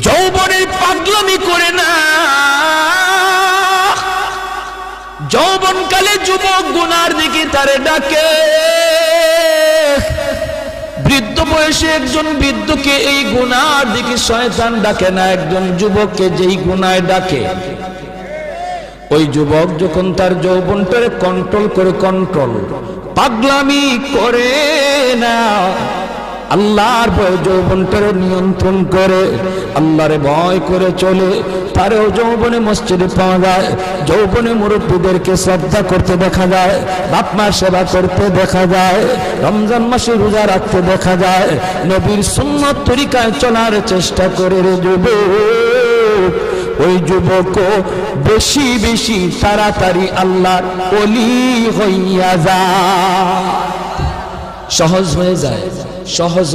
যৌবনের পাগলামি করে না। যৌবনকালে যুবক গুনার দিকে তারে ডাকে, বৃদ্ধ বয়সে একজন বৃদ্ধকে এই গুনার দিকে শয়তান ডাকে না, একজন যুবককে যেই গুনায় ডাকে, ওই যুবক যখন তার যৌবনটারে কন্ট্রোল করে, পাগলামি করে না, আল্লাহর ভয় যৌবনটারে নিয়ন্ত্রণ করে, আল্লাহরে ভয় করে চলে, তারেও যৌবনে মসজিদে পাওয়া যায়, যৌবনে মুরব্বীদেরকে শ্রদ্ধা করতে দেখা যায়, বাপ মার সেবা করতে দেখা যায়, রমজান মাসে রোজা রাখতে দেখা যায়, নবীর সুন্নাত তরিকায় চলার চেষ্টা করে রে যুবক। ওই যুবক বেশি বেশি তাড়াতাড়ি আল্লাহর ওলি হইয়া যায়, সহজ হয়ে যায়, সহজ।